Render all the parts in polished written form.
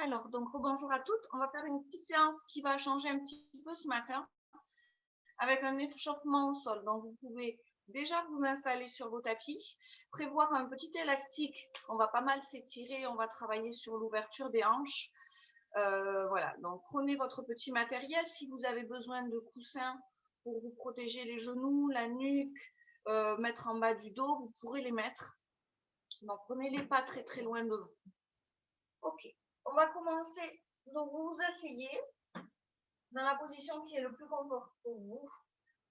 Alors, donc bonjour à toutes. On va faire une petite séance qui va changer un petit peu ce matin avec un échauffement au sol. Donc, vous pouvez déjà vous installer sur vos tapis, prévoir un petit élastique parce qu'on va pas mal s'étirer. On va travailler sur l'ouverture des hanches. Voilà, donc prenez votre petit matériel. Si vous avez besoin de coussins pour vous protéger les genoux, la nuque, mettre en bas du dos, vous pourrez les mettre. Donc, prenez-les pas très très loin de vous. Ok, on va commencer. Donc, vous vous asseyez dans la position qui est le plus confort pour vous.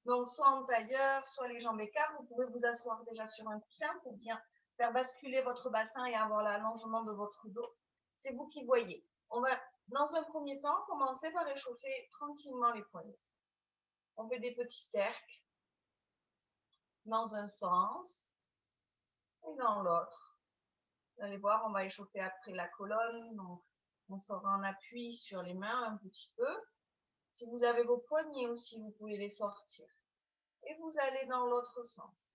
Donc, soit en tailleur, soit les jambes écartes. Vous pouvez vous asseoir déjà sur un coussin pour bien faire basculer votre bassin et avoir l'allongement de votre dos. C'est vous qui voyez. On va, dans un premier temps, commencer par échauffer tranquillement les poignets. On fait des petits cercles dans un sens et dans l'autre. Vous allez voir, on va échauffer après la colonne. Donc, on sera en appui sur les mains un petit peu. Si vous avez vos poignets aussi, vous pouvez les sortir. Et vous allez dans l'autre sens.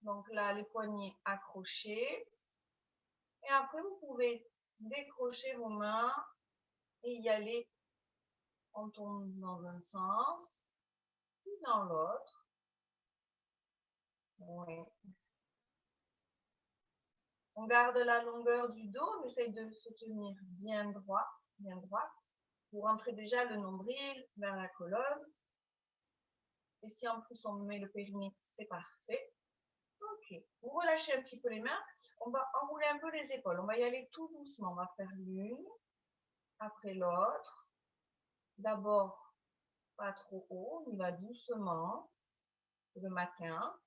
Donc là, les poignets accrochés. Et après, vous pouvez décrocher vos mains et y aller. On tourne dans un sens, puis dans l'autre. Oui. On garde la longueur du dos, on essaye de se tenir bien droit, bien droite. Vous rentrez déjà le nombril vers la colonne. Et si en plus on met le périnée, c'est parfait. Ok, vous relâchez un petit peu les mains. On va enrouler un peu les épaules. On va y aller tout doucement. On va faire l'une, après l'autre. D'abord, pas trop haut. On y va doucement. Le matin.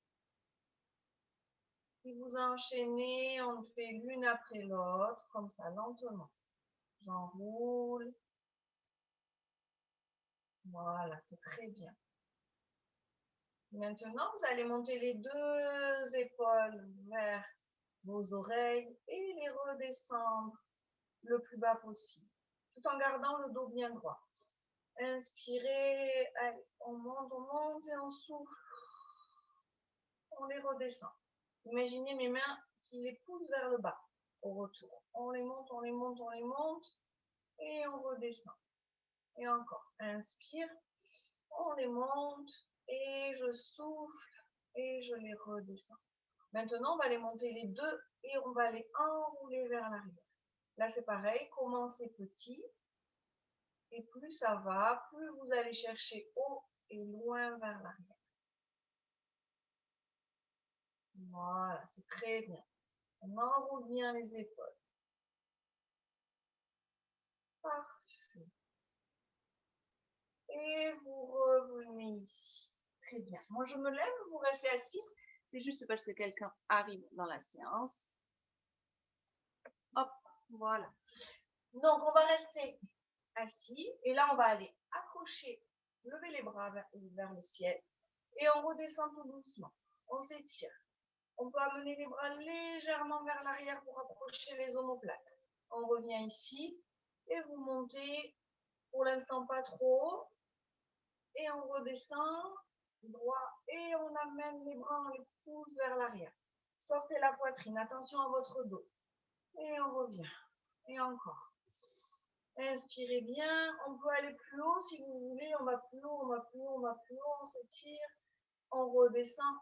Puis vous enchaînez. On fait l'une après l'autre, comme ça, lentement. J'enroule. Voilà, c'est très bien. Maintenant, vous allez monter les deux épaules vers vos oreilles et les redescendre le plus bas possible, tout en gardant le dos bien droit. Inspirez, allez, on monte et on souffle. On les redescend. Imaginez mes mains qui les poussent vers le bas au retour. On les monte, on les monte, on les monte et on redescend. Et encore, inspire, on les monte et je souffle et je les redescends. Maintenant, on va les monter les deux et on va les enrouler vers l'arrière. Là, c'est pareil, commencez petit. Et plus ça va, plus vous allez chercher haut et loin vers l'arrière. Voilà, c'est très bien. On enroule bien les épaules. Parfait. Et vous revenez ici. Très bien. Moi, je me lève, vous restez assise. C'est juste parce que quelqu'un arrive dans la séance. Hop, voilà. Donc, on va rester assis. Et là, on va aller accrocher, lever les bras vers le ciel. Et on redescend tout doucement. On s'étire. On peut amener les bras légèrement vers l'arrière pour approcher les omoplates. On revient ici et vous montez, pour l'instant pas trop haut, et on redescend droit et on amène les bras, on les pousse vers l'arrière. Sortez la poitrine, attention à votre dos. Et on revient. Et encore. Inspirez bien, on peut aller plus haut si vous voulez, on va plus haut, on va plus haut, on va plus haut, on s'étire, on redescend.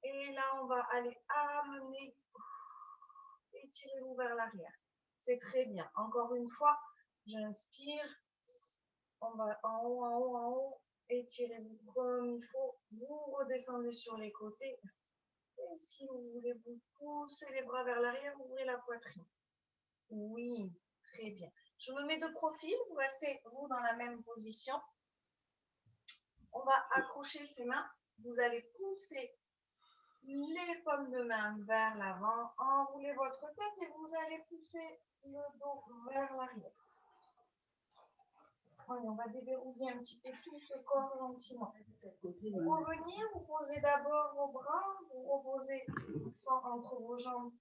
Et là, on va aller amener, étirez-vous vers l'arrière. C'est très bien. Encore une fois, j'inspire. On va en haut, en haut, en haut. Étirez-vous comme il faut. Vous redescendez sur les côtés. Et si vous voulez vous pousser les bras vers l'arrière, ouvrez la poitrine. Oui, très bien. Je me mets de profil. Vous restez, vous, dans la même position. On va accrocher ses mains. Vous allez pousser les paumes de main vers l'avant, enroulez votre tête et vous allez pousser le dos vers l'arrière. On va déverrouiller un petit peu tout ce corps gentiment. Vous revenez, vous posez d'abord vos bras, vous reposez soit entre vos jambes,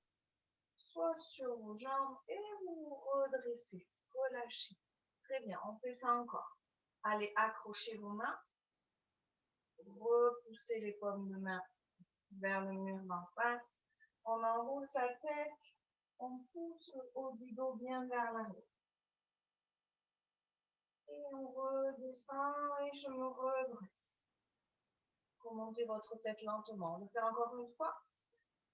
soit sur vos jambes et vous vous redressez, relâchez. Très bien, on fait ça encore. Allez, accrochez vos mains, repoussez les paumes de main vers le mur d'en face. On enroule sa tête On pousse le haut du dos bien vers l'arrière. Et on redescend et je me redresse. Remontez votre tête lentement. On va faire encore une fois.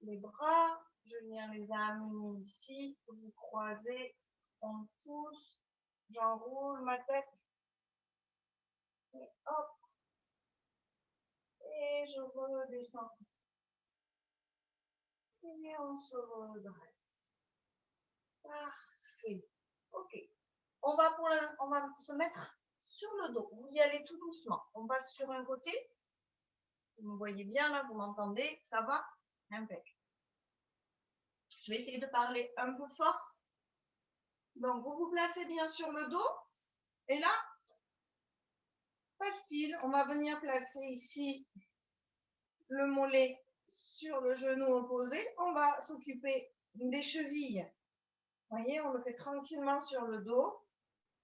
Les bras, je viens les amener ici. Vous croisez, on pousse, j'enroule ma tête. Et hop. Et je redescends. Et on se redresse. Parfait. Ok. On va se mettre sur le dos. Vous y allez tout doucement. On passe sur un côté. Vous me voyez bien là, vous m'entendez, ça va? Impeccable. Je vais essayer de parler un peu fort. Donc, vous vous placez bien sur le dos. Et là, facile, on va venir placer ici le mollet sur le genou opposé. On va s'occuper des chevilles. Vous voyez, on le fait tranquillement sur le dos.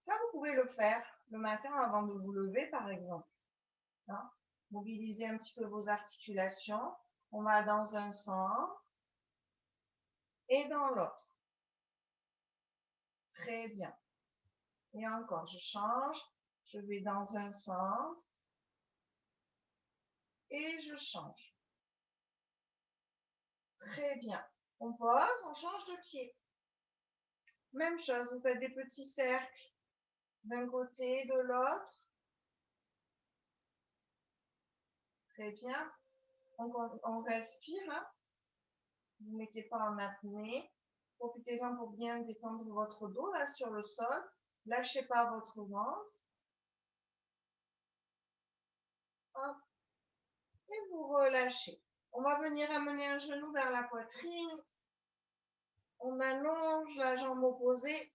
Ça, vous pouvez le faire le matin avant de vous lever, par exemple. Hein? Mobilisez un petit peu vos articulations. On va dans un sens et dans l'autre. Très bien. Et encore, je change. Je vais dans un sens et je change. Très bien. On pose, on change de pied. Même chose, vous faites des petits cercles d'un côté, de l'autre. Très bien. On respire. Hein. Vous ne mettez pas en apnée. Profitez-en pour bien détendre votre dos là sur le sol. Lâchez pas votre ventre. Hop. Et vous relâchez. On va venir amener un genou vers la poitrine. On allonge la jambe opposée.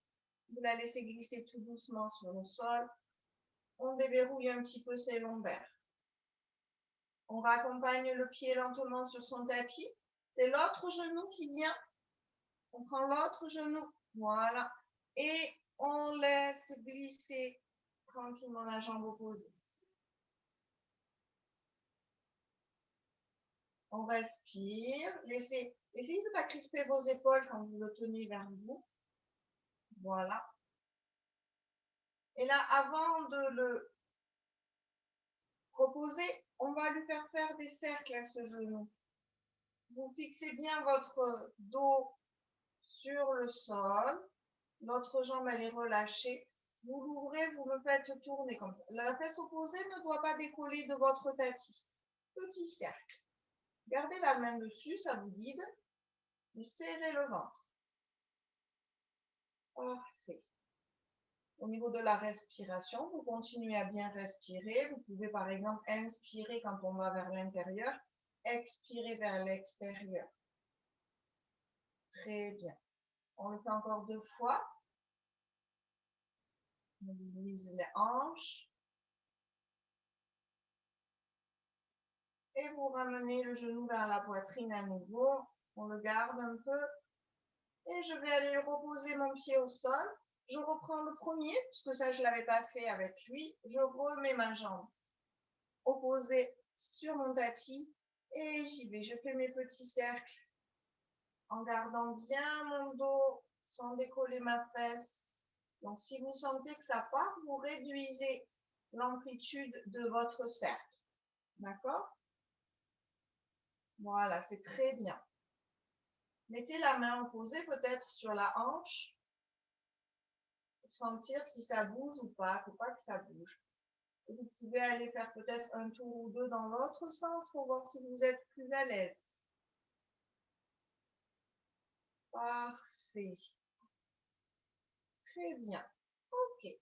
Vous la laissez glisser tout doucement sur le sol. On déverrouille un petit peu ses lombaires. On raccompagne le pied lentement sur son tapis. C'est l'autre genou qui vient. On prend l'autre genou. Voilà. Et on laisse glisser tranquillement la jambe opposée. On respire. Essayez de ne pas crisper vos épaules quand vous le tenez vers vous. Voilà. Et là, avant de le reposer, on va lui faire des cercles à ce genou. Vous fixez bien votre dos sur le sol. L'autre jambe, elle est relâchée. Vous l'ouvrez, vous le faites tourner comme ça. La fesse opposée ne doit pas décoller de votre tapis. Petit cercle. Gardez la main dessus, ça vous guide. Et serrez le ventre. Parfait. Au niveau de la respiration, vous continuez à bien respirer. Vous pouvez par exemple inspirer quand on va vers l'intérieur, expirer vers l'extérieur. Très bien. On le fait encore 2 fois. On mobilise les hanches. Et vous ramenez le genou vers la poitrine à nouveau. On le garde un peu. Et je vais aller reposer mon pied au sol. Je reprends le premier, puisque ça, je ne l'avais pas fait avec lui. Je remets ma jambe opposée sur mon tapis. Et j'y vais. Je fais mes petits cercles en gardant bien mon dos sans décoller ma fesse. Donc, si vous sentez que ça part, vous réduisez l'amplitude de votre cercle. D'accord? Voilà, c'est très bien. Mettez la main opposée peut-être sur la hanche pour sentir si ça bouge ou pas. Il ne faut pas que ça bouge. Et vous pouvez aller faire peut-être un tour ou deux dans l'autre sens pour voir si vous êtes plus à l'aise. Parfait. Très bien. Ok.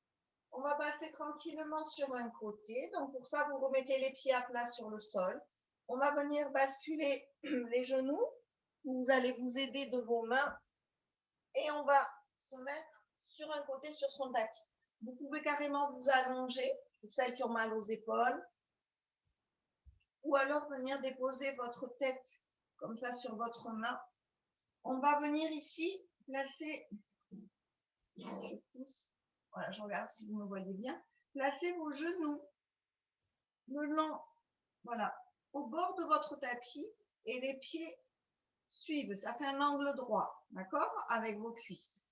On va passer tranquillement sur un côté. Donc pour ça, vous remettez les pieds à plat sur le sol. On va venir basculer les genoux. Vous allez vous aider de vos mains. Et on va se mettre sur un côté sur son tapis. Vous pouvez carrément vous allonger, pour celles qui ont mal aux épaules. Ou alors venir déposer votre tête comme ça sur votre main. On va venir ici placer, je pousse, voilà, je regarde si vous me voyez bien, placez vos genoux le long, voilà, au bord de votre tapis et les pieds suivent. Ça fait un angle droit, d'accord, avec vos cuisses.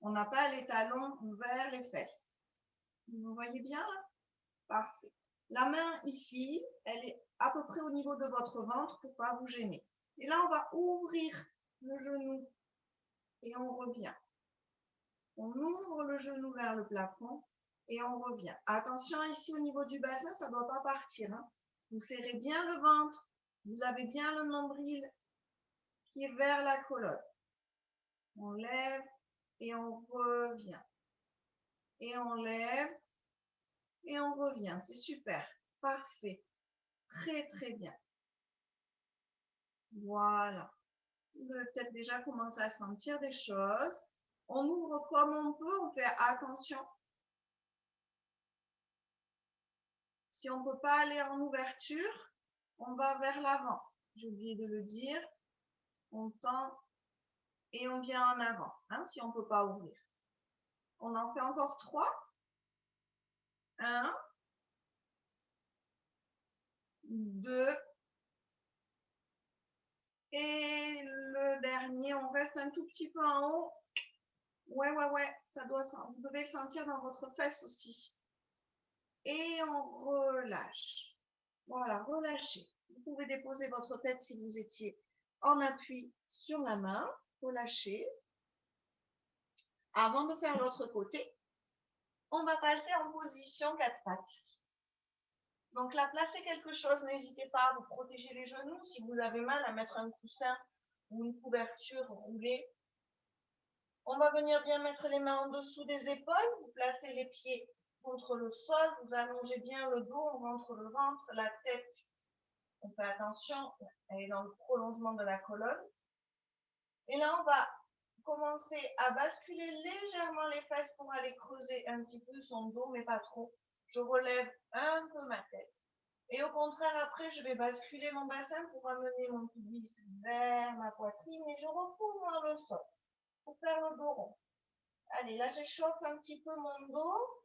On n'a pas les talons vers les fesses. Vous voyez bien là? Parfait. La main ici, elle est à peu près au niveau de votre ventre pour pas vous gêner. Et là, on va ouvrir le genou et on revient. On ouvre le genou vers le plafond et on revient. Attention ici au niveau du bassin, ça ne doit pas partir. Hein. Vous serrez bien le ventre. Vous avez bien le nombril qui est vers la colonne. On lève et on revient. Et on lève et on revient. C'est super. Parfait. Très, très bien. Voilà. Vous avez peut-être déjà commencé à sentir des choses. On ouvre comme on peut. On fait attention. Si on ne peut pas aller en ouverture, on va vers l'avant. J'ai oublié de le dire. On tend et on vient en avant, hein, si on ne peut pas ouvrir. On en fait encore 3. 1, 2. Et le dernier, on reste un tout petit peu en haut. Ouais, ça doit, vous devez le sentir dans votre fesse aussi. Et on relâche. Voilà, relâchez. Vous pouvez déposer votre tête si vous étiez en appui sur la main. Relâchez. Avant de faire l'autre côté, on va passer en position 4 pattes. Donc là, placez quelque chose, n'hésitez pas à vous protéger les genoux. Si vous avez mal, à mettre un coussin ou une couverture roulée. On va venir bien mettre les mains en dessous des épaules. Vous placez les pieds contre le sol. Vous allongez bien le dos, on rentre le ventre, la tête. On fait attention, elle est dans le prolongement de la colonne. Et là, on va commencer à basculer légèrement les fesses pour aller creuser un petit peu son dos, mais pas trop. Je relève un peu ma tête. Et au contraire, après, je vais basculer mon bassin pour amener mon pubis vers ma poitrine et je repousse dans le sol pour faire le dos rond. Allez, là, j'échauffe un petit peu mon dos.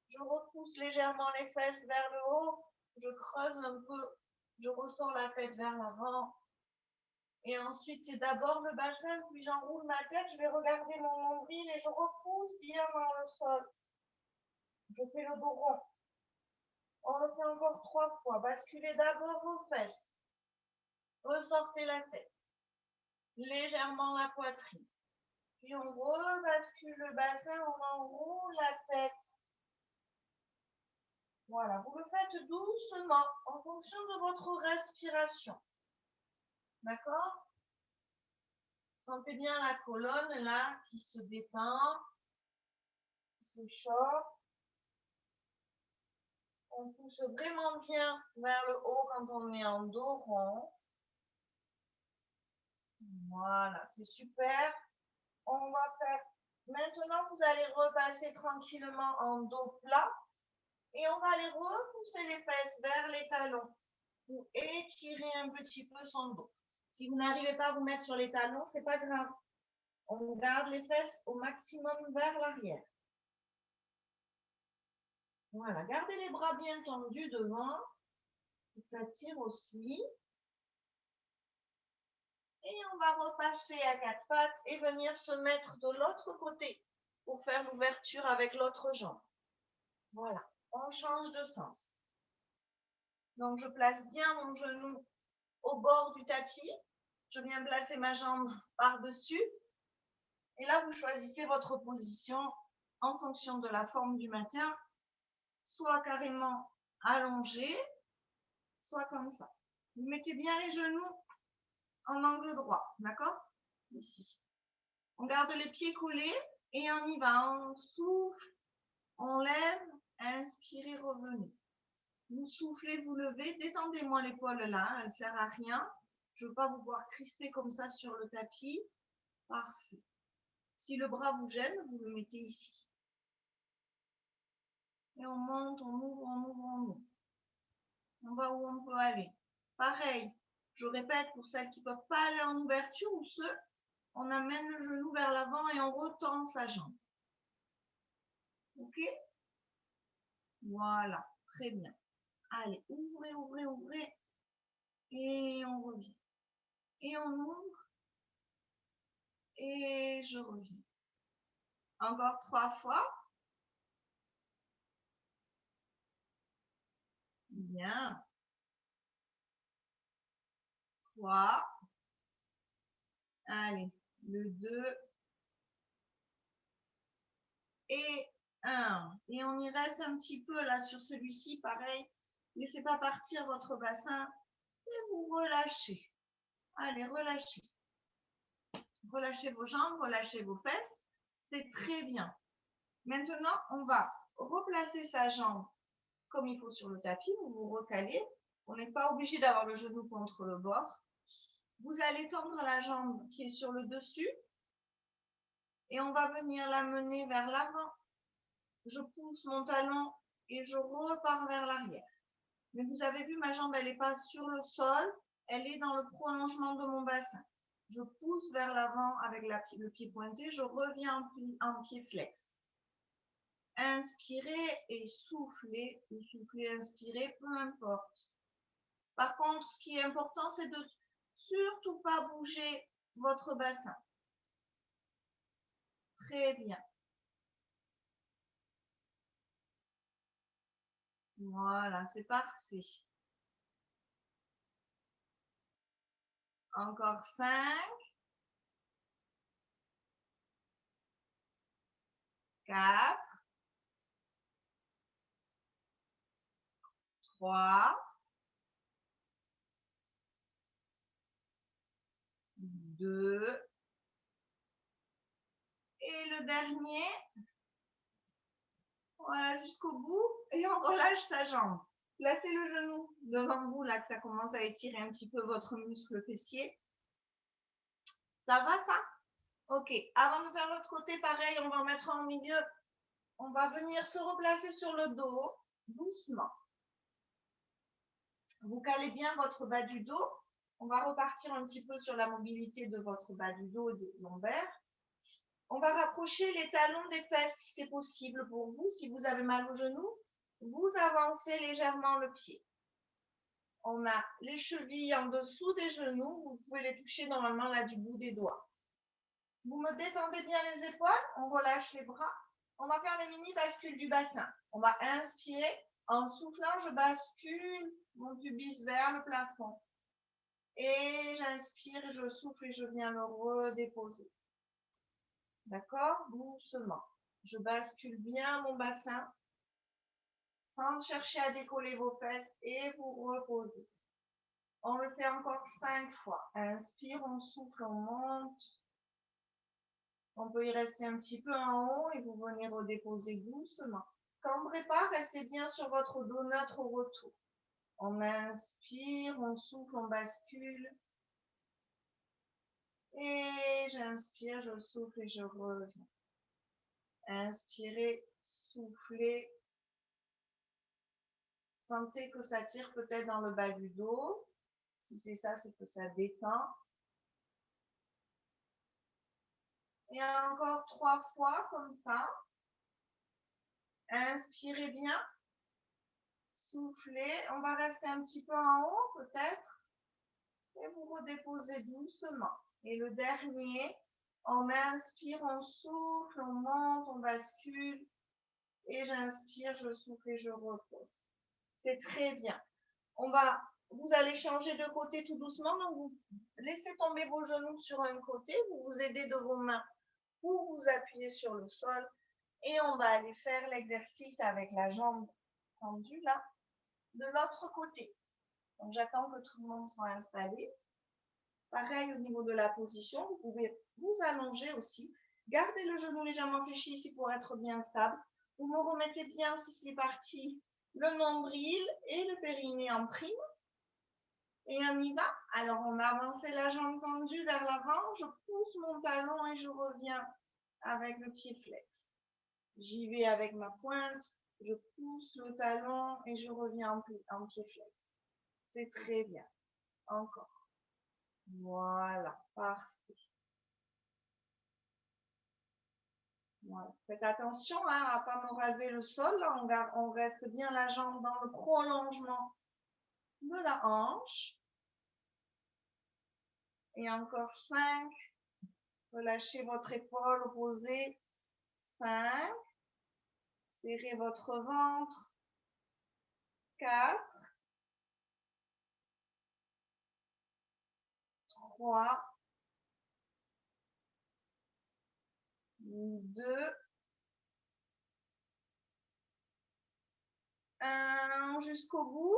Je repousse légèrement les fesses vers le haut. Je creuse un peu. Je ressors la tête vers l'avant. Et ensuite, c'est d'abord le bassin, puis j'enroule ma tête. Je vais regarder mon nombril et je repousse bien dans le sol. Je fais le dos rond. On le fait encore 3 fois. Basculez d'abord vos fesses. Ressortez la tête. Légèrement la poitrine. Puis on rebascule le bassin, on enroule la tête. Voilà, vous le faites doucement en fonction de votre respiration. D'accord? Sentez bien la colonne là qui se détend, qui s'échauffe. On pousse vraiment bien vers le haut quand on est en dos rond. Voilà, c'est super. On va faire. Maintenant, vous allez repasser tranquillement en dos plat. Et on va aller repousser les fesses vers les talons pour étirer un petit peu son dos. Si vous n'arrivez pas à vous mettre sur les talons, c'est pas grave. On garde les fesses au maximum vers l'arrière. Voilà, gardez les bras bien tendus devant. Ça tire aussi. Et on va repasser à 4 pattes et venir se mettre de l'autre côté pour faire l'ouverture avec l'autre jambe. Voilà, on change de sens. Donc, je place bien mon genou au bord du tapis. Je viens placer ma jambe par-dessus. Et là, vous choisissez votre position en fonction de la forme du maintien, soit carrément allongé, soit comme ça. Vous mettez bien les genoux en angle droit, d'accord? Ici. On garde les pieds collés et on y va. On souffle, on lève, inspirez, revenez. Vous soufflez, vous levez, détendez-moi l'épaule là, elle ne sert à rien. Je ne veux pas vous voir crisper comme ça sur le tapis. Parfait. Si le bras vous gêne, vous le mettez ici. Et on monte, on ouvre, on ouvre, on ouvre. On va où on peut aller. Pareil, je répète pour celles qui ne peuvent pas aller en ouverture ou ceux, on amène le genou vers l'avant et on retend sa jambe. Ok? Voilà, très bien. Allez, ouvrez, ouvrez, ouvrez. Et on revient. Et on ouvre. Et je reviens. Encore 3 fois. Bien. 3. Allez, le 2. Et 1. Et on y reste un petit peu là sur celui-ci, pareil. Laissez pas partir votre bassin et vous relâchez. Allez, relâchez. Relâchez vos jambes, relâchez vos fesses. C'est très bien. Maintenant, on va replacer sa jambe comme il faut sur le tapis. Vous vous recalez. On n'est pas obligé d'avoir le genou contre le bord. Vous allez tendre la jambe qui est sur le dessus et on va venir l'amener vers l'avant. Je pousse mon talon et je repars vers l'arrière. Mais vous avez vu, ma jambe, elle n'est pas sur le sol, elle est dans le prolongement de mon bassin. Je pousse vers l'avant avec le pied pointé, je reviens en pied flex. Inspirez et soufflez, ou soufflez, inspirez, peu importe. Par contre, ce qui est important, c'est de surtout pas bouger votre bassin. Très bien. Voilà, c'est parfait. Encore 5, 4, 3, 2, et le dernier, voilà, jusqu'au bout, et on relâche sa jambe. Placez le genou devant vous, là, que ça commence à étirer un petit peu votre muscle fessier. Ça va, ça? Ok, avant de faire l'autre côté, pareil, on va en mettre en milieu. On va venir se replacer sur le dos, doucement. Vous calez bien votre bas du dos. On va repartir un petit peu sur la mobilité de votre bas du dos et des lombaires. On va rapprocher les talons des fesses si c'est possible pour vous. Si vous avez mal au genou, vous avancez légèrement le pied. On a les chevilles en dessous des genoux. Vous pouvez les toucher normalement là du bout des doigts. Vous me détendez bien les épaules. On relâche les bras. On va faire les mini bascules du bassin. On va inspirer. En soufflant, je bascule mon pubis vers le plafond. Et j'inspire, je souffle et je viens le redéposer. D'accord? Doucement. Je bascule bien mon bassin sans chercher à décoller vos fesses et vous reposez. On le fait encore 5 fois. Inspire, on souffle, on monte. On peut y rester un petit peu en haut et vous venez redéposer doucement. Cambrez pas, restez bien sur votre dos neutre au retour. On inspire, on souffle, on bascule. Et j'inspire, je souffle et je reviens. Inspirez, soufflez. Sentez que ça tire peut-être dans le bas du dos. Si c'est ça, c'est que ça détend. Et encore 3 fois comme ça. Inspirez bien. Soufflez. On va rester un petit peu en haut peut-être. Et vous redéposez doucement. Et le dernier, on inspire, on souffle, on monte, on bascule. Et j'inspire, je souffle et je repose. C'est très bien. Vous allez changer de côté tout doucement. Donc, vous laissez tomber vos genoux sur un côté. Vous vous aidez de vos mains pour vous appuyer sur le sol. Et on va aller faire l'exercice avec la jambe tendue là, de l'autre côté. Donc, j'attends que tout le monde soit installé. Pareil au niveau de la position, vous pouvez vous allonger aussi. Gardez le genou légèrement fléchi ici pour être bien stable. Vous me remettez bien, si c'est parti, le nombril et le périnée en prime. Et on y va. Alors, on a avancé la jambe tendue vers l'avant. Je pousse mon talon et je reviens avec le pied flex. J'y vais avec ma pointe. Je pousse le talon et je reviens en pied flex. C'est très bien. Encore. Voilà, parfait. Voilà. Faites attention hein, à ne pas me raser le sol. Là, on reste bien la jambe dans le prolongement de la hanche. Et encore 5, Relâchez votre épaule opposée. 5. Serrez votre ventre. 4. 3. 2. 1. Jusqu'au bout.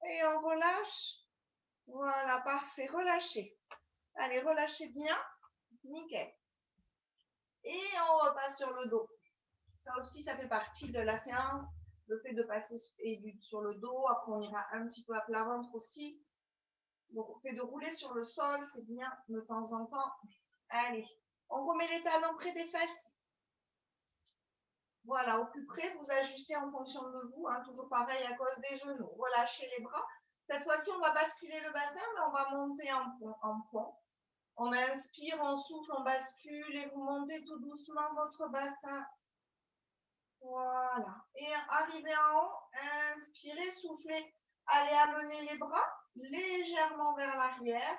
Et on relâche. Voilà, parfait. Relâchez. Allez, relâchez bien. Nickel. Et on repasse sur le dos. Ça aussi, ça fait partie de la séance. Le fait de passer sur le dos. Après, on ira un petit peu à plat ventre aussi. Donc, le fait de rouler sur le sol, c'est bien de temps en temps. Allez, on remet les talons près des fesses. Voilà, au plus près, vous ajustez en fonction de vous. Hein, toujours pareil à cause des genoux. Relâchez les bras. Cette fois-ci, on va basculer le bassin, mais on va monter en pont. On inspire, on souffle, on bascule et vous montez tout doucement votre bassin. Voilà. Et arrivez en haut, inspirez, soufflez. Allez amener les bras légèrement vers l'arrière.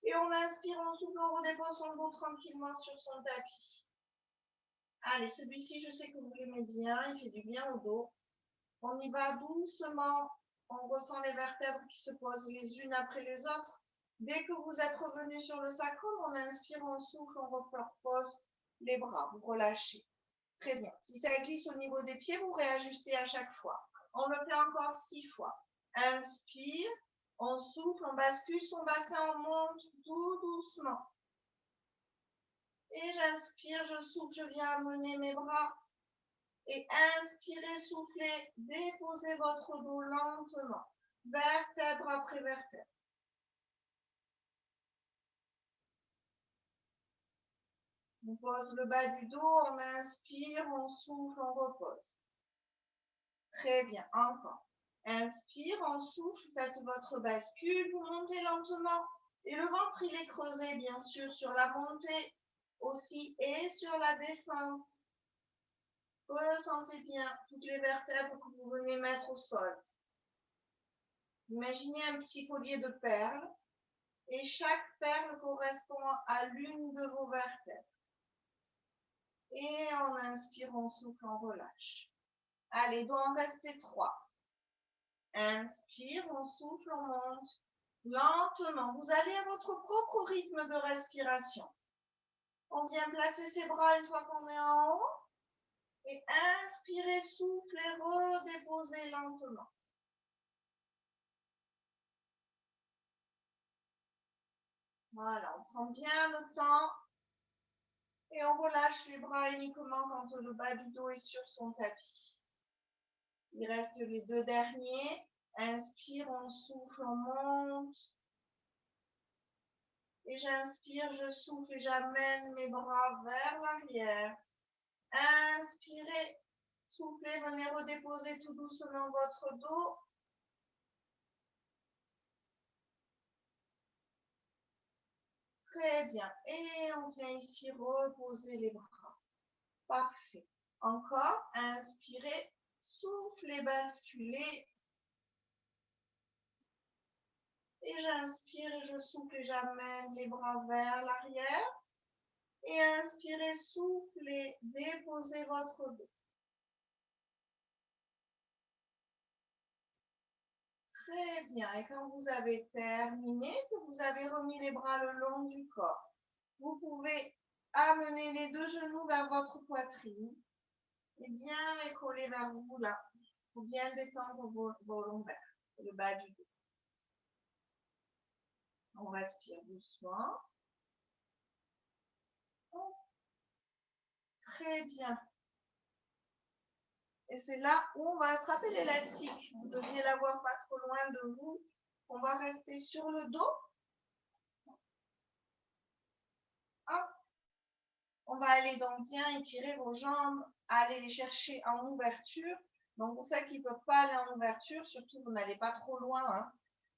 Et on inspire, on souffle, on redépose son dos tranquillement sur son tapis. Allez, celui-ci, je sais que vous l'aimez bien, il fait du bien au dos. On y va doucement. On ressent les vertèbres qui se posent les unes après les autres. Dès que vous êtes revenu sur le sacrum, on inspire, on souffle, on repose les bras, vous relâchez. Très bien. Si ça glisse au niveau des pieds, vous réajustez à chaque fois. On le fait encore 6 fois. Inspire, on souffle, on bascule son bassin, on monte tout doucement. Et j'inspire, je souffle, je viens amener mes bras. Et inspirez, soufflez, déposez votre dos lentement, vertèbre après vertèbre. On pose le bas du dos, on inspire, on souffle, on repose. Très bien, encore. Inspire, on souffle, faites votre bascule, vous montez lentement. Et le ventre, il est creusé, bien sûr, sur la montée aussi et sur la descente. Ressentez bien toutes les vertèbres que vous venez mettre au sol. Imaginez un petit collier de perles et chaque perle correspond à l'une de vos vertèbres. Et on inspire, on souffle, on relâche. Allez, il doit en rester 3. Inspire, on souffle, on monte lentement. Vous allez à votre propre rythme de respiration. On vient placer ses bras une fois qu'on est en haut. Et inspirez, soufflez, redéposez lentement. Voilà, on prend bien le temps. Et on relâche les bras uniquement quand le bas du dos est sur son tapis. Il reste les 2 derniers. Inspire, on souffle, on monte. Et j'inspire, je souffle et j'amène mes bras vers l'arrière. Inspirez, soufflez, venez redéposer tout doucement votre dos. Très bien. Et on vient ici reposer les bras. Parfait. Encore, inspirez, soufflez, basculez. Et j'inspire et je souffle et j'amène les bras vers l'arrière. Et inspirez, soufflez, déposez votre dos. Très bien. Et quand vous avez terminé, que vous avez remis les bras le long du corps, vous pouvez amener les 2 genoux vers votre poitrine et bien les coller vers vous là, pour bien détendre vos lombaires, le bas du dos. On respire doucement. Très bien. Et c'est là où on va attraper l'élastique. Vous devriez l'avoir pas trop loin de vous. On va rester sur le dos. Hop. On va aller donc bien étirer vos jambes, aller les chercher en ouverture. Donc pour celles qui ne peuvent pas aller en ouverture, surtout vous n'allez pas trop loin, hein,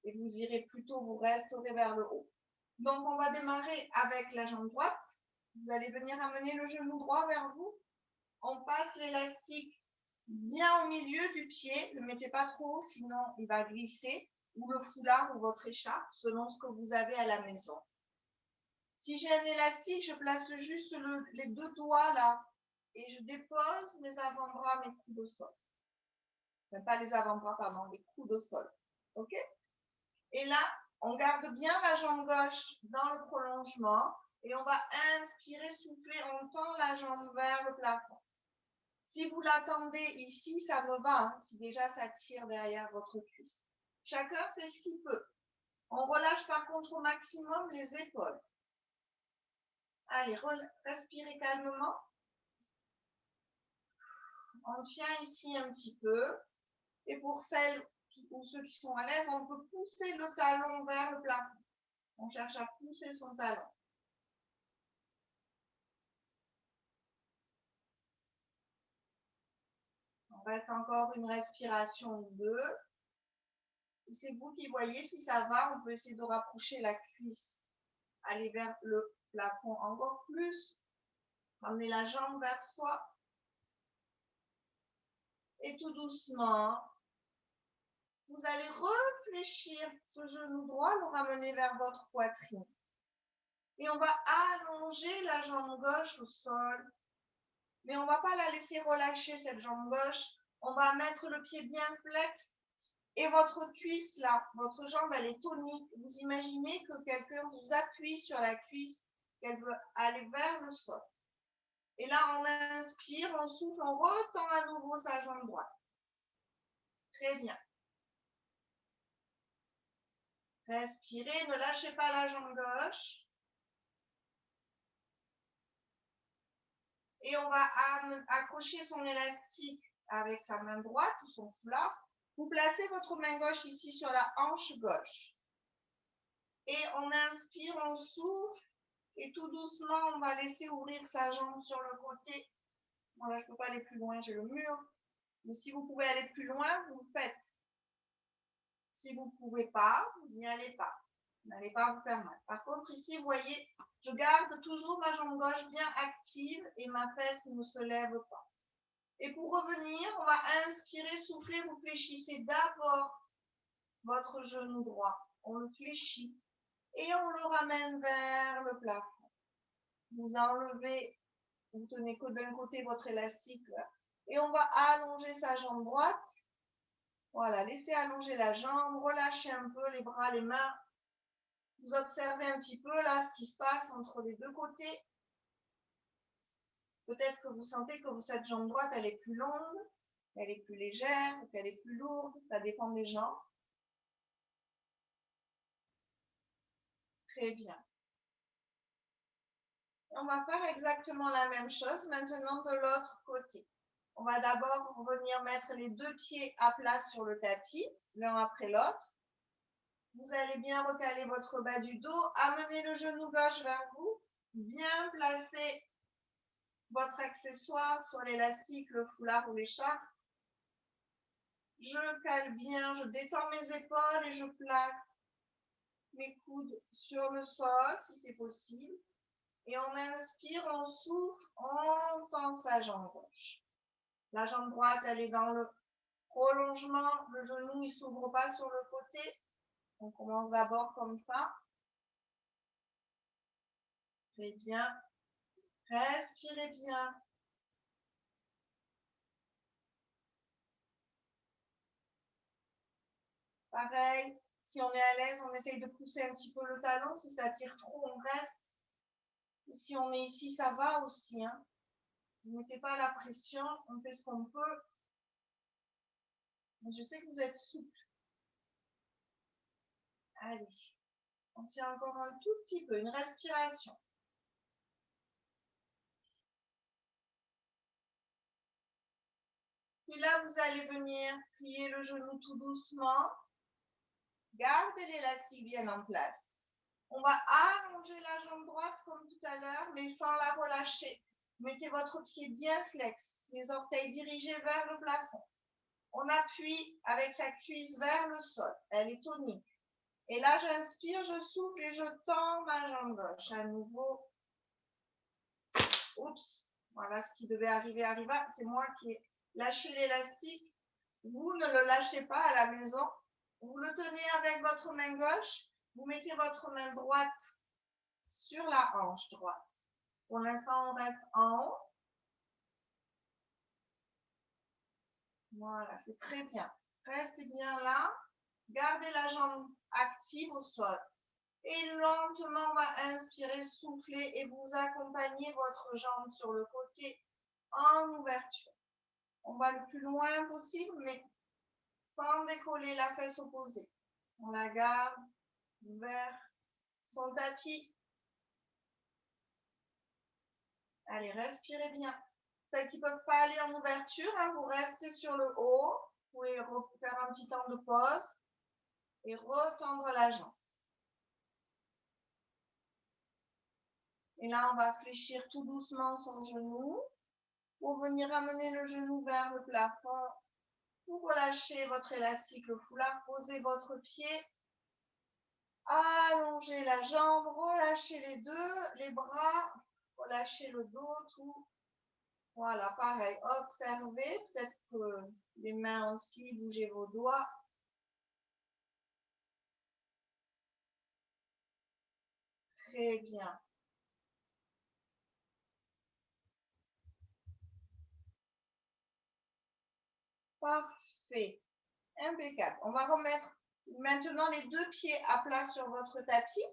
et vous irez plutôt, vous resterez vers le haut. Donc on va démarrer avec la jambe droite. Vous allez venir amener le genou droit vers vous. On passe l'élastique bien au milieu du pied. Ne le mettez pas trop haut, sinon il va glisser, ou le foulard ou votre écharpe, selon ce que vous avez à la maison. Si j'ai un élastique, je place juste les 2 doigts là et je dépose mes avant-bras, mes coudes au sol. Enfin, pas les avant-bras, pardon, les coudes au sol. OK? Et là, on garde bien la jambe gauche dans le prolongement et on va inspirer, souffler, on tend la jambe vers le plafond. Si vous l'attendez ici, ça me va, hein, si déjà ça tire derrière votre cuisse. Chacun fait ce qu'il peut. On relâche par contre au maximum les épaules. Allez, respirez calmement. On tient ici un petit peu. Et pour celles ou ceux qui sont à l'aise, on peut pousser le talon vers le plafond. On cherche à pousser son talon. On reste encore une respiration ou deux. C'est vous qui voyez si ça va. On peut essayer de rapprocher la cuisse. Aller vers le plafond encore plus. Ramener la jambe vers soi. Et tout doucement, vous allez réfléchir ce genou droit, le ramener vers votre poitrine. Et on va allonger la jambe gauche au sol. Mais on ne va pas la laisser relâcher, cette jambe gauche. On va mettre le pied bien flex. Et votre cuisse, là, votre jambe, elle est tonique. Vous imaginez que quelqu'un vous appuie sur la cuisse, qu'elle veut aller vers le sol. Et là, on inspire, on souffle, on retend à nouveau sa jambe droite. Très bien. Respirez, ne lâchez pas la jambe gauche. Et on va accrocher son élastique avec sa main droite ou son foulard. Vous placez votre main gauche ici sur la hanche gauche. Et on inspire, on souffle. Et tout doucement, on va laisser ouvrir sa jambe sur le côté. Voilà, je ne peux pas aller plus loin, j'ai le mur. Mais si vous pouvez aller plus loin, vous le faites. Si vous ne pouvez pas, vous n'y allez pas. Vous n'allez pas vous faire mal. Par contre, ici, vous voyez, je garde toujours ma jambe gauche bien active et ma fesse ne se lève pas. Et pour revenir, on va inspirer, souffler, vous fléchissez d'abord votre genou droit. On le fléchit et on le ramène vers le plafond. Vous enlevez, vous tenez que d'un côté votre élastique là, et on va allonger sa jambe droite. Voilà, laissez allonger la jambe, relâchez un peu les bras, les mains. Vous observez un petit peu là ce qui se passe entre les deux côtés. Peut-être que vous sentez que cette jambe droite, elle est plus longue, elle est plus légère, qu'elle est plus lourde, ça dépend des gens. Très bien. On va faire exactement la même chose maintenant de l'autre côté. On va d'abord venir mettre les deux pieds à plat sur le tapis, l'un après l'autre. Vous allez bien recaler votre bas du dos, amener le genou gauche vers vous, bien placer votre accessoire sur l'élastique, le foulard ou l'écharpe. Je cale bien, je détends mes épaules et je place mes coudes sur le sol si c'est possible. Et on inspire, on souffle, on tend sa jambe gauche. La jambe droite, elle est dans le prolongement. Le genou, il ne s'ouvre pas sur le côté. On commence d'abord comme ça. Très bien. Respirez bien. Pareil, si on est à l'aise, on essaye de pousser un petit peu le talon. Si ça tire trop, on reste. Et si on est ici, ça va aussi. Hein. Ne mettez pas la pression, on fait ce qu'on peut. Mais je sais que vous êtes souple. Allez, on tient encore un tout petit peu, une respiration. Puis là, vous allez venir plier le genou tout doucement. Gardez l'élastique bien en place. On va allonger la jambe droite comme tout à l'heure, mais sans la relâcher. Mettez votre pied bien flex, les orteils dirigés vers le plafond. On appuie avec sa cuisse vers le sol. Elle est tonique. Et là, j'inspire, je souffle et je tends ma jambe gauche. À nouveau. Oups. Voilà, ce qui devait arriver arriva. C'est moi qui ai lâché l'élastique. Vous ne le lâchez pas à la maison. Vous le tenez avec votre main gauche. Vous mettez votre main droite sur la hanche droite. Pour l'instant, on reste en haut. Voilà, c'est très bien. Restez bien là. Gardez la jambe active au sol. Et lentement, on va inspirer, souffler et vous accompagnez votre jambe sur le côté en ouverture. On va le plus loin possible, mais sans décoller la fesse opposée. On la garde vers son tapis. Allez, respirez bien. Celles qui ne peuvent pas aller en ouverture, hein, vous restez sur le haut. Vous pouvez faire un petit temps de pause et retendre la jambe. Et là, on va fléchir tout doucement son genou pour venir amener le genou vers le plafond. Vous relâchez votre élastique, le foulard, posez votre pied, allongez la jambe, relâchez les deux, les bras, relâchez le dos, tout. Voilà, pareil, observez, peut-être que les mains aussi, bougez vos doigts. Très bien. Parfait. Impeccable. On va remettre maintenant les deux pieds à plat sur votre tapis.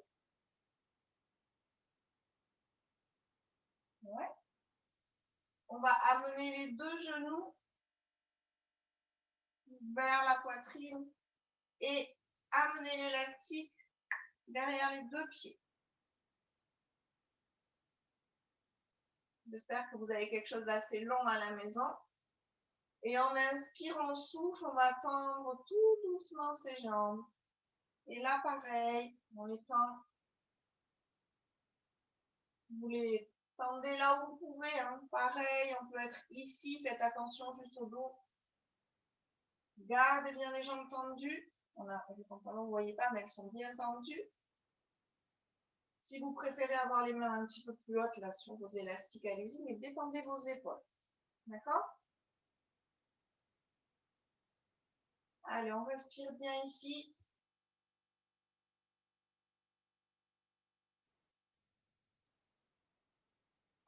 Ouais. On va amener les deux genoux vers la poitrine et amener l'élastique derrière les deux pieds. J'espère que vous avez quelque chose d'assez long à la maison. Et en inspirant, souffle, on va tendre tout doucement ses jambes. Et là, pareil, on les tend. Vous les tendez là où vous pouvez. Hein. Pareil, on peut être ici. Faites attention juste au dos. Gardez bien les jambes tendues. On a les pantalons, vous ne voyez pas, mais elles sont bien tendues. Si vous préférez avoir les mains un petit peu plus hautes là sur vos élastiques, allez-y, mais détendez vos épaules. D'accord? Allez, on respire bien ici.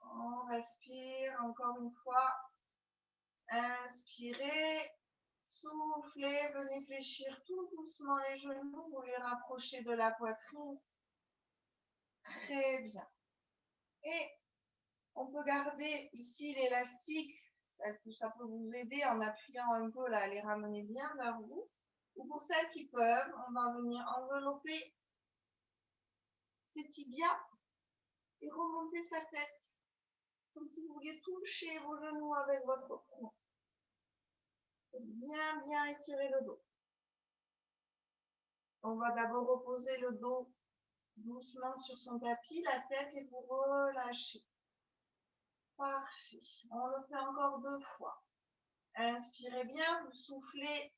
On respire encore une fois. Inspirez. Soufflez. Venez fléchir tout doucement les genoux. Vous les rapprochez de la poitrine. Très bien. Et on peut garder ici l'élastique. Ça peut vous aider en appuyant un peu là, les ramener bien vers vous. Ou pour celles qui peuvent, on va venir envelopper ses tibias et remonter sa tête. Comme si vous vouliez toucher vos genoux avec votre front. Bien étirer le dos. On va d'abord reposer le dos doucement sur son tapis, la tête et vous relâchez. Parfait. On le fait encore 2 fois. Inspirez bien, vous soufflez.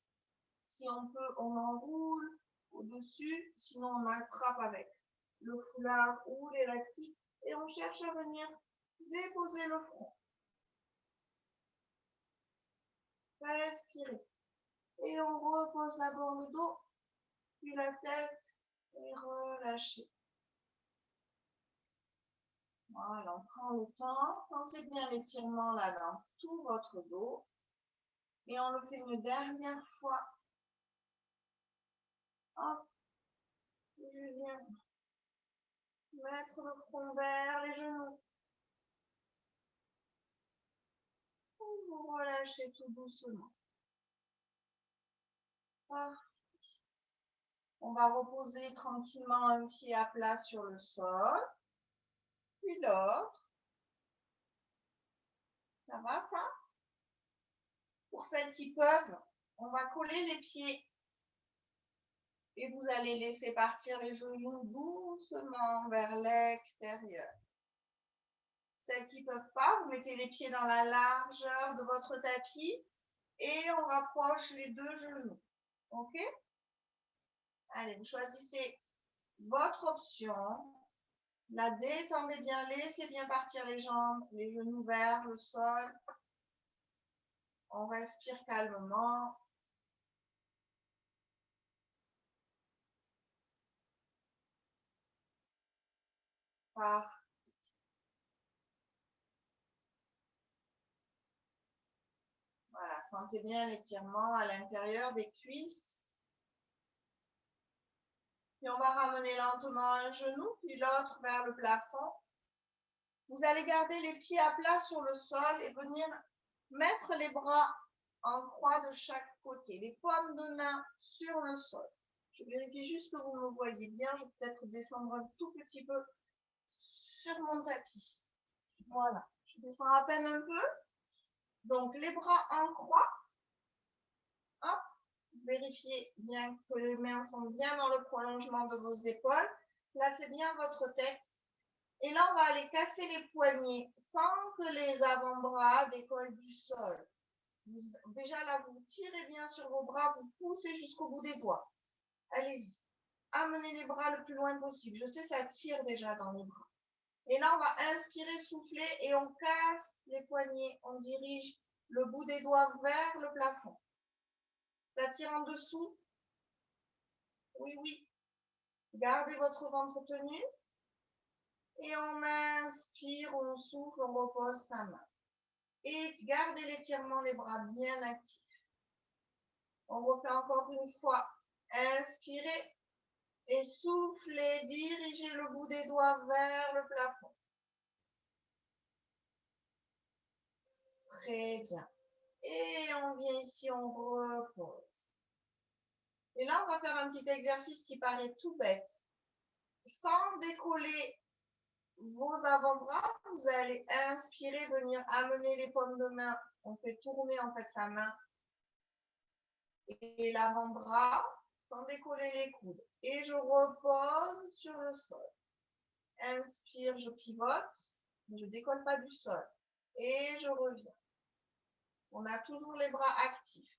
Si on peut, on enroule au-dessus. Sinon, on attrape avec le foulard ou l'élastique. Et on cherche à venir déposer le front. Respirez. Et on repose d'abord le dos, puis la tête, et relâchez. Voilà, on prend le temps. Sentez bien l'étirement là dans tout votre dos. Et on le fait une dernière fois. Hop. Et je viens mettre le front vers les genoux. Vous relâchez tout doucement. Parfait. On va reposer tranquillement un pied à plat sur le sol. Puis l'autre. Ça va ça? Pour celles qui peuvent, on va coller les pieds. Et vous allez laisser partir les genoux doucement vers l'extérieur. Celles qui ne peuvent pas, vous mettez les pieds dans la largeur de votre tapis et on rapproche les deux genoux. OK? Allez, vous choisissez votre option. La détendez bien, laissez bien partir les jambes, les genoux vers le sol. On respire calmement. Parfait. Voilà, sentez bien l'étirement à l'intérieur des cuisses. Puis on va ramener lentement un genou, puis l'autre vers le plafond. Vous allez garder les pieds à plat sur le sol et venir mettre les bras en croix de chaque côté, les paumes de main sur le sol. Je vérifie juste que vous me voyez bien. Je vais peut-être descendre un tout petit peu sur mon tapis. Voilà, je descends à peine un peu. Donc les bras en croix. Hop, vérifiez bien que les mains sont bien dans le prolongement de vos épaules. Placez bien votre tête. Et là, on va aller casser les poignets sans que les avant-bras décollent du sol. Déjà là, vous tirez bien sur vos bras, vous poussez jusqu'au bout des doigts. Allez-y. Amenez les bras le plus loin possible. Je sais, ça tire déjà dans les bras. Et là, on va inspirer, souffler et on casse les poignets. On dirige le bout des doigts vers le plafond. Ça tire en dessous. Oui, oui. Gardez votre ventre tenu. Et on inspire, on souffle, on repose sa main. Et gardez l'étirement, les bras bien actifs. On refait encore une fois. Inspirez et soufflez. Dirigez le bout des doigts vers le plafond. Très bien. Et on vient ici, on repose. Et là, on va faire un petit exercice qui paraît tout bête. Sans décoller vos avant-bras, vous allez inspirer, venir amener les paumes de main. On fait tourner en fait sa main et l'avant-bras sans décoller les coudes. Et je repose sur le sol. Inspire, je pivote, mais je ne décolle pas du sol. Et je reviens. On a toujours les bras actifs.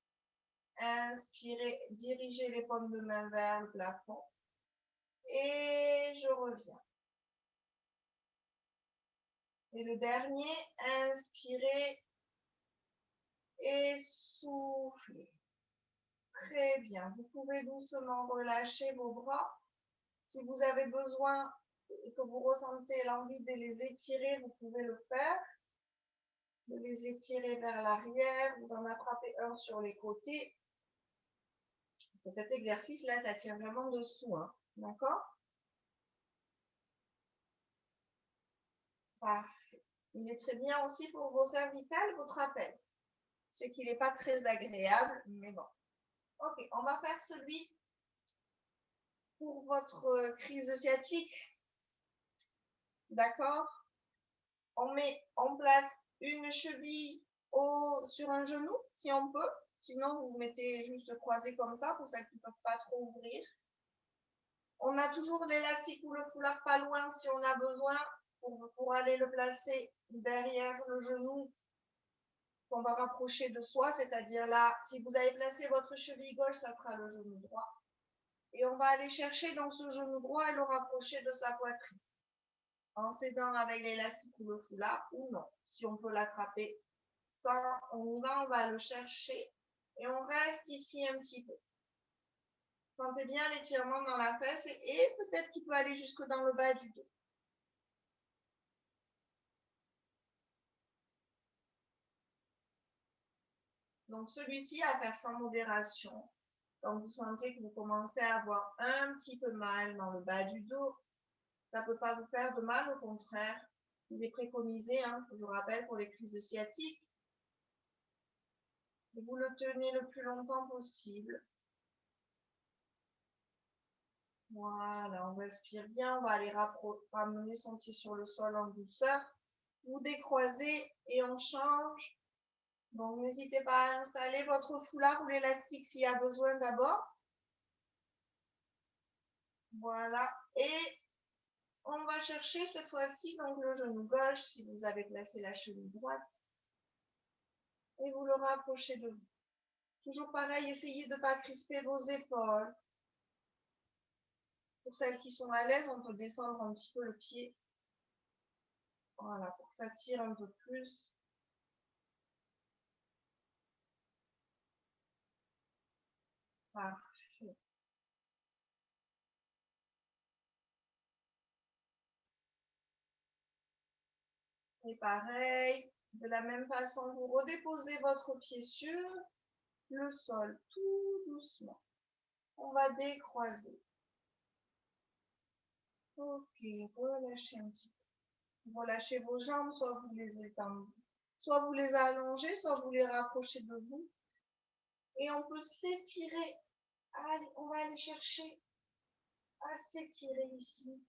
Inspirez, dirigez les paumes de main vers le plafond. Et je reviens. Et le dernier, inspirez et soufflez. Très bien. Vous pouvez doucement relâcher vos bras. Si vous avez besoin et que vous ressentez l'envie de les étirer, vous pouvez le faire. De les étirer vers l'arrière, vous en attrapez un sur les côtés. Cet exercice-là, ça tient vraiment dessous. Hein. D'accord? Parfait. Il est très bien aussi pour vos cervicales, vos trapèzes. Je sais qu'il n'est pas très agréable, mais bon. Ok, on va faire celui pour votre crise sciatique. D'accord? On met en place une cheville sur un genou, si on peut. Sinon, vous mettez juste croisé comme ça, pour celles qui ne peuvent pas trop ouvrir. On a toujours l'élastique ou le foulard pas loin si on a besoin pour aller le placer derrière le genou qu'on va rapprocher de soi, c'est-à-dire là, si vous avez placé votre cheville gauche, ça sera le genou droit. Et on va aller chercher donc ce genou droit et le rapprocher de sa poitrine. En s'aidant avec l'élastique ou le foulard ou non. Si on peut l'attraper sans, on va le chercher et on reste ici un petit peu. Sentez bien l'étirement dans la fesse et peut-être qu'il peut aller jusque dans le bas du dos. Donc celui-ci à faire sans modération. Donc vous sentez que vous commencez à avoir un petit peu mal dans le bas du dos. Ça ne peut pas vous faire de mal, au contraire. Il est préconisé, hein, je vous rappelle, pour les crises sciatiques. Et vous le tenez le plus longtemps possible. Voilà, on respire bien, on va aller ramener son pied sur le sol en douceur. Vous décroisez et on change. Donc n'hésitez pas à installer votre foulard ou l'élastique s'il y a besoin d'abord. Voilà, et on va chercher cette fois-ci donc le genou gauche si vous avez placé la cheville droite. Et vous le rapprochez de vous. Toujours pareil, essayez de ne pas crisper vos épaules. Pour celles qui sont à l'aise, on peut descendre un petit peu le pied. Voilà, pour que ça tire un peu plus. Parfait. Et pareil, de la même façon, vous redéposez votre pied sur le sol, tout doucement. On va décroiser. Ok, relâchez un petit peu. Relâchez vos jambes, soit vous les étendez, soit vous les allongez, soit vous les rapprochez de vous. Et on peut s'étirer. Allez, on va aller chercher à s'étirer ici.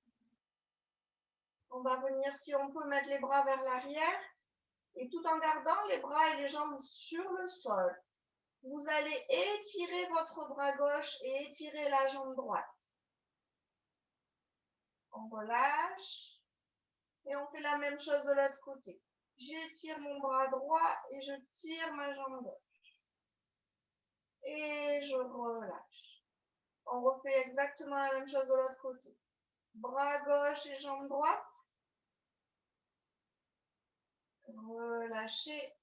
On va venir, si on peut, mettre les bras vers l'arrière et tout en gardant les bras et les jambes sur le sol. Vous allez étirer votre bras gauche et étirer la jambe droite. On relâche et on fait la même chose de l'autre côté. J'étire mon bras droit et je tire ma jambe gauche. Et je relâche. On refait exactement la même chose de l'autre côté. Bras gauche et jambe droite. Relâchez.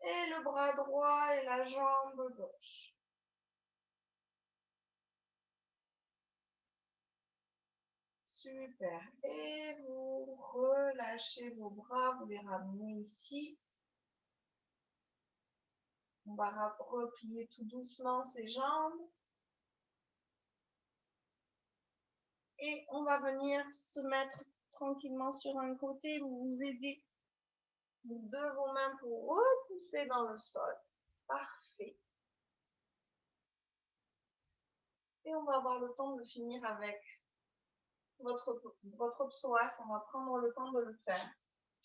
Et le bras droit et la jambe gauche. Super. Et vous relâchez vos bras, vous les ramenez ici. On va replier tout doucement ses jambes. Et on va venir se mettre tranquillement sur un côté. Vous vous aidez de vos mains pour repousser dans le sol. Parfait. Et on va avoir le temps de finir avec votre psoas. On va prendre le temps de le faire.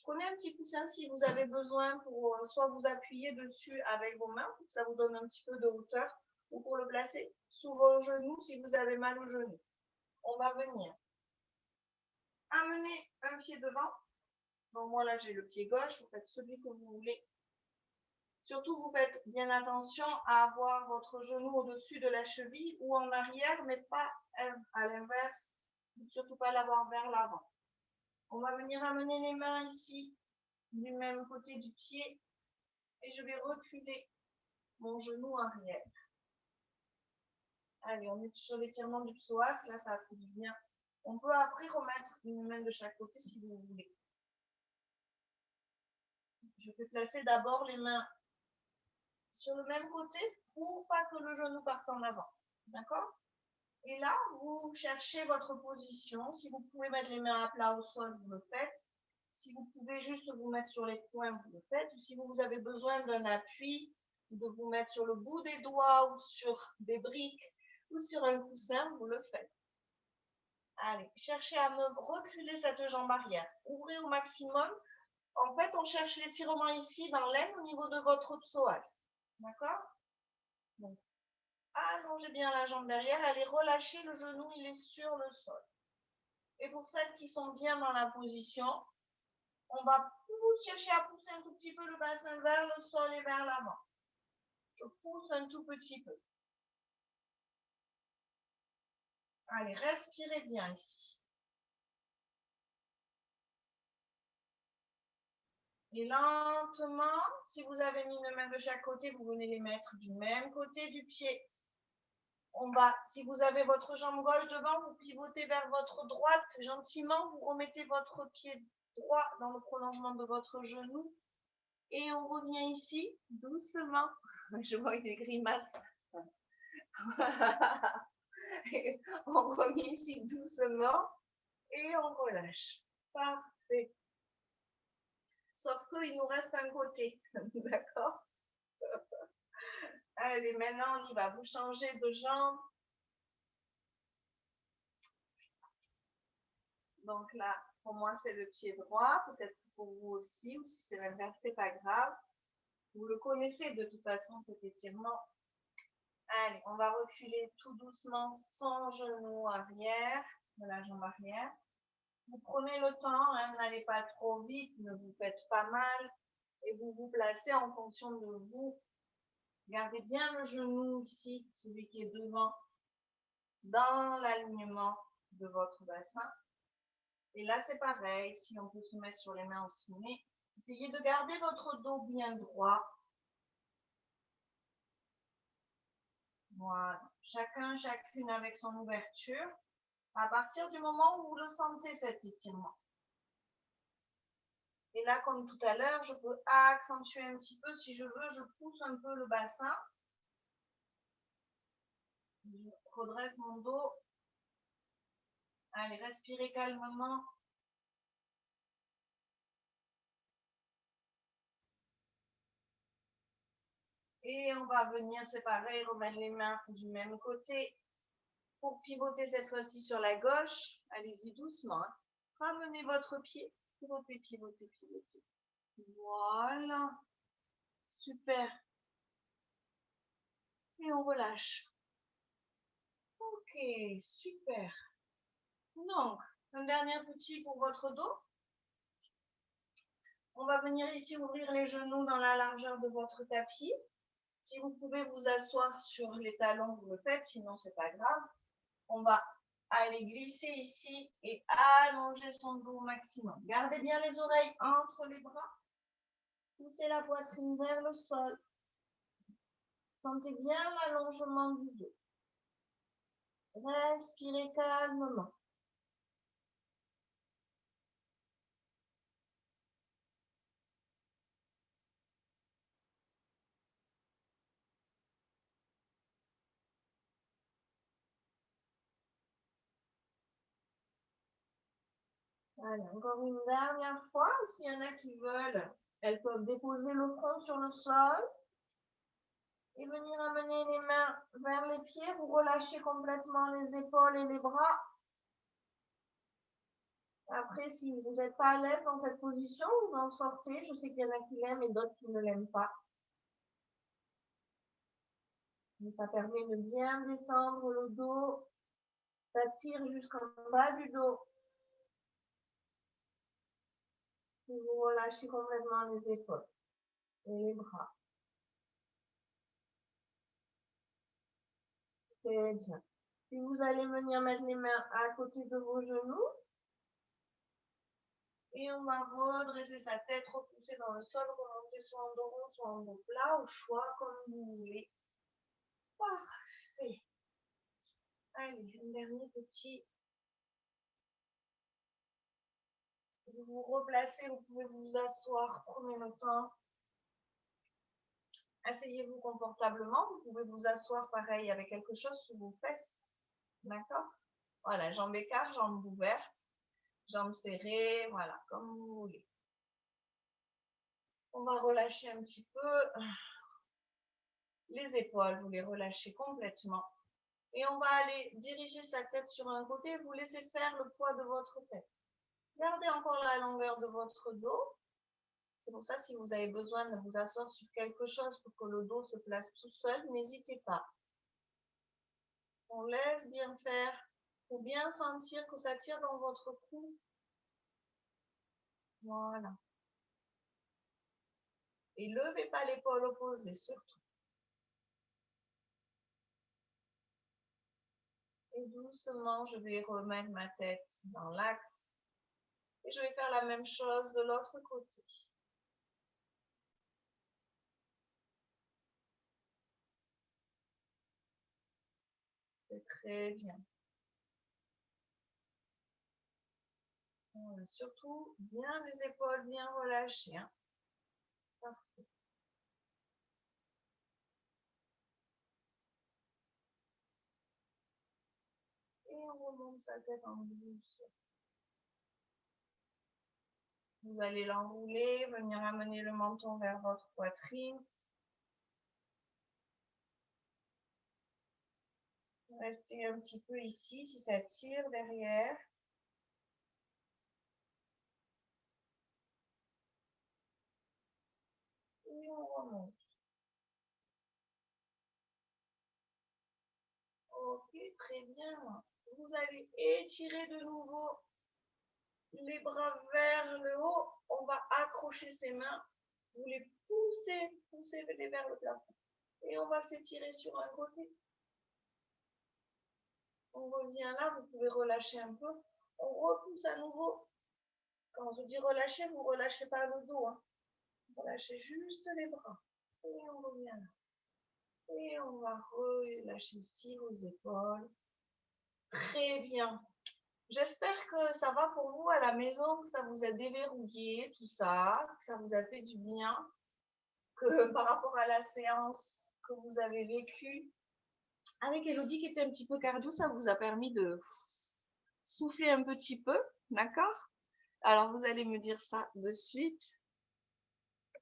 Prenez un petit coussin si vous avez besoin pour soit vous appuyer dessus avec vos mains, pour que ça vous donne un petit peu de hauteur, ou pour le placer sous vos genoux si vous avez mal aux genoux. On va venir amener un pied devant. Donc moi là j'ai le pied gauche, vous faites celui que vous voulez. Surtout vous faites bien attention à avoir votre genou au-dessus de la cheville ou en arrière, mais pas à l'inverse, surtout pas l'avoir vers l'avant. On va venir amener les mains ici du même côté du pied et je vais reculer mon genou arrière. Allez, on est sur l'étirement du psoas, là ça fait du bien. On peut après remettre une main de chaque côté si vous voulez. Je vais placer d'abord les mains sur le même côté pour pas que le genou parte en avant. D'accord? Et là, vous cherchez votre position. Si vous pouvez mettre les mains à plat au sol, vous le faites. Si vous pouvez juste vous mettre sur les poings, vous le faites. Ou si vous avez besoin d'un appui, de vous mettre sur le bout des doigts ou sur des briques ou sur un coussin, vous le faites. Allez, cherchez à me reculer cette jambe arrière. Ouvrez au maximum. En fait, on cherche l'étirement ici dans l'aine au niveau de votre psoas. D'accord? Donc, allongez bien la jambe derrière. Allez relâcher le genou, il est sur le sol. Et pour celles qui sont bien dans la position, on va chercher à pousser un tout petit peu le bassin vers le sol et vers l'avant. Je pousse un tout petit peu. Allez, respirez bien ici. Et lentement, si vous avez mis une main de chaque côté, vous venez les mettre du même côté du pied. On va, si vous avez votre jambe gauche devant, vous pivotez vers votre droite. Gentiment, vous remettez votre pied droit dans le prolongement de votre genou. Et on revient ici, doucement. Je vois des grimaces. On remet ici doucement et on relâche. Parfait. Sauf qu'il nous reste un côté. D'accord? Allez, maintenant on y va. Vous changez de jambe. Donc là, pour moi, c'est le pied droit. Peut-être pour vous aussi, ou si c'est l'inverse, c'est pas grave. Vous le connaissez de toute façon, cet étirement. Allez, on va reculer tout doucement son genou arrière, de la jambe arrière. Vous prenez le temps, hein, n'allez pas trop vite, ne vous faites pas mal. Et vous vous placez en fonction de vous. Gardez bien le genou ici, celui qui est devant, dans l'alignement de votre bassin. Et là, c'est pareil, si on peut se mettre sur les mains aussi, mais essayez de garder votre dos bien droit. Voilà. Chacun, chacune avec son ouverture. À partir du moment où vous le sentez, cet étirement. Et là, comme tout à l'heure, je peux accentuer un petit peu. Si je veux, je pousse un peu le bassin. Je redresse mon dos. Allez, respirez calmement. Et on va venir, c'est pareil, remettre les mains du même côté. Pour pivoter cette fois-ci sur la gauche, allez-y doucement. Hein. Ramenez votre pied. Pivotez, pivotez, pivotez. Voilà. Super. Et on relâche. Ok, super. Donc, un dernier petit pour votre dos. On va venir ici ouvrir les genoux dans la largeur de votre tapis. Si vous pouvez vous asseoir sur les talons, vous le faites, sinon c'est pas grave. On va aller glisser ici et allonger son dos au maximum. Gardez bien les oreilles entre les bras. Poussez la poitrine vers le sol. Sentez bien l'allongement du dos. Respirez calmement. Allez, encore une dernière fois. S'il y en a qui veulent, elles peuvent déposer le front sur le sol et venir amener les mains vers les pieds. Vous relâchez complètement les épaules et les bras. Après, si vous n'êtes pas à l'aise dans cette position, vous en sortez. Je sais qu'il y en a qui l'aiment et d'autres qui ne l'aiment pas. Mais ça permet de bien détendre le dos. Ça tire jusqu'en bas du dos. Et vous relâchez complètement les épaules et les bras. Très bien. Puis vous allez venir mettre les mains à côté de vos genoux. Et on va redresser sa tête, repousser dans le sol, remonter soit en dos rond, soit en dos plat, au choix, comme vous voulez. Parfait. Allez, un dernier petit. Vous vous replacez, vous pouvez vous asseoir, prenez le temps. Asseyez-vous confortablement, vous pouvez vous asseoir pareil avec quelque chose sous vos fesses. D'accord? Voilà, jambes écartes, jambes ouvertes, jambes serrées, voilà, comme vous voulez. On va relâcher un petit peu les épaules, vous les relâchez complètement. Et on va aller diriger sa tête sur un côté, vous laissez faire le poids de votre tête. Gardez encore la longueur de votre dos. C'est pour ça, si vous avez besoin de vous asseoir sur quelque chose pour que le dos se place tout seul, n'hésitez pas. On laisse bien faire. Il faut bien sentir que ça tire dans votre cou. Voilà. Et levez pas l'épaule opposée, surtout. Et doucement, je vais remettre ma tête dans l'axe. Et je vais faire la même chose de l'autre côté. C'est très bien. Voilà, surtout, bien les épaules bien relâchées. Hein. Parfait. Et on remonte sa tête en douce. Vous allez l'enrouler, venir amener le menton vers votre poitrine. Restez un petit peu ici si ça tire derrière. Et on remonte. Ok, très bien. Vous allez étirer de nouveau les bras vers le haut. On va accrocher ses mains. Vous les poussez vers le plafond. Et on va s'étirer sur un côté. On revient là, vous pouvez relâcher un peu. On repousse à nouveau. Quand je dis relâcher, vous ne relâchez pas le dos. Hein. Vous relâchez juste les bras. Et on revient là. Et on va relâcher ici vos épaules. Très bien. J'espère que ça va pour vous à la maison, que ça vous a déverrouillé tout ça, que ça vous a fait du bien, que par rapport à la séance que vous avez vécue avec Elodie qui était un petit peu cardio, ça vous a permis de souffler un petit peu, d'accord? Alors vous allez me dire ça de suite.